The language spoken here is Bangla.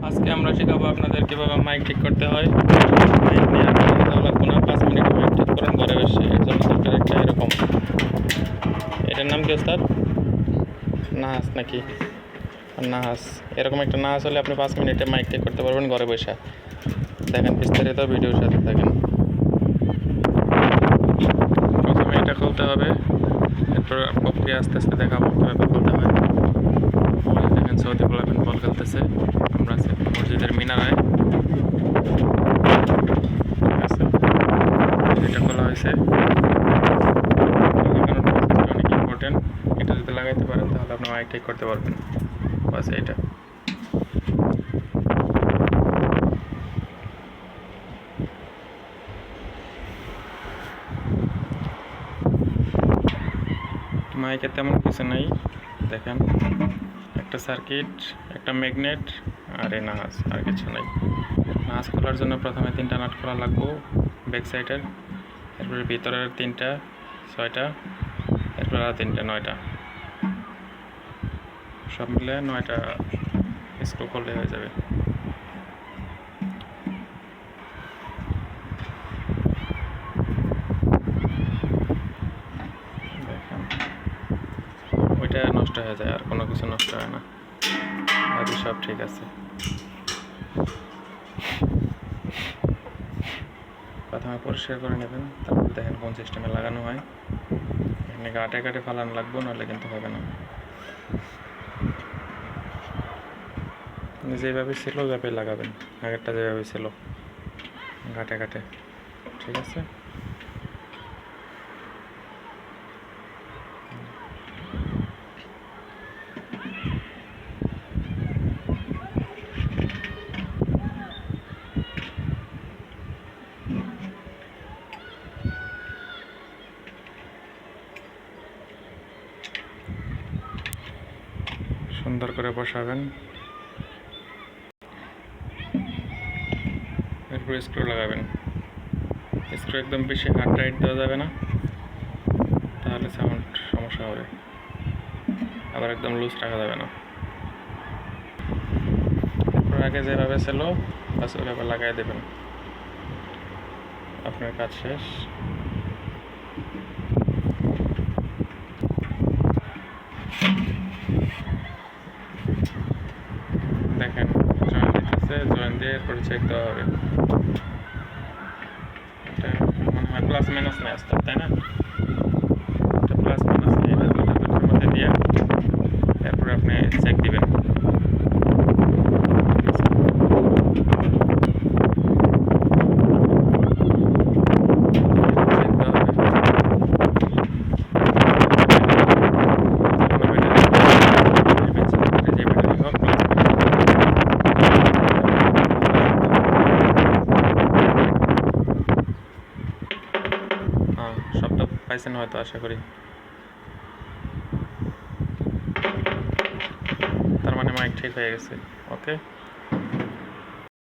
আজকে আমরা শেখাবো আপনাদের কিভাবে মাইক ঠিক করতে হয়। মাইক নিয়ে আপনাদের কথা লাগবো না, 5 মিনিট মাইক ঠিক করেন ঘরে বসে। এর জন্য দরকার একটা এরকম, এটার নাম কি ওস্তাদ? নাহাস নাকি? নাহাস। এরকম একটা নাহাস হলে আপনি 5 মিনিটে মাইক ঠিক করতে পারবেন ঘরে বসে। দেখেন বিস্তারিত ভিডিওর সাথে থাকেন। প্রথমে এটা খুলতে হবে, এরপর প্রক্রিয়া আস্তে আস্তে দেখাবো কীভাবে খুলতে হয়। দেখেন সৌদি পোলাপান বল খেলতেছে, আমরা আছি মসজিদের মিনারায়। ঠিক আছে, এটা খোলা হয়েছে। লাগানোর প্রসেসটা অনেক ইম্পর্টেন্ট। এটা যদি লাগাইতে পারেন তাহলে আপনি মাইক ঠিক করতে পারবেন। বাস এইটা। মাইকের তেমন কিছু নেই, দেখেন একটা সার্কিট, একটা ম্যাগনেট আর এই নাহাস, আর কিছু নেই। নাহাস খোলার জন্য প্রথমে 3টা নাট খোলা লাগবো ব্যাক সাইডের, এরপরে ভিতরের 3টা 6টা, এরপর আর 3টা 9টা, সব মিলে 9টা স্ক্রু খুললে হয়ে যাবে। দেখেন ওইটা নষ্ট হয়ে যায়, আর কোনো কিছু নষ্ট হয় না, বাকি সব ঠিক আছে। প্রথমে পরিষ্কার করে নেবেন, তারপর দেখেন কোন সিস্টেমে লাগানো হয়। এখানে কাটে কাটে ফালানো লাগবে, নাহলে কিন্তু হবে না। যেভাবে ছিল ওইভাবে লাগাবেন, আগেরটা যেভাবে ছিল ঘাটে ঘাটে, ঠিক আছে। সুন্দর করে বসাবেন, এরপর স্ক্রু লাগাবেন। স্ক্রু একদম বেশি হার্ড টাইট দেওয়া যাবে না, তাহলে সাউন্ড সমস্যা হবে। আবার একদম লুজ রাখা যাবে না। এরপর আগে যেভাবে ছিল বাস ওইভাবে লাগাই দেবেন, আপনার কাজ শেষ। দেখেন জয়েন দিতেছে, জয়েন দিয়ে এরপরে চেক দেওয়া হবে। এটা মনে হয় প্লাস মাইনাস নেই আসতে, তাই না? এটা প্লাস মাইনাস নিয়ে দুটার মধ্যে দিয়ে এরপরে আপনি চেক দিবেন। শব্দ পাইছেন হয়তো, আশা করি। তার মানে মাইক ঠিক হয়ে গেছে। ওকে।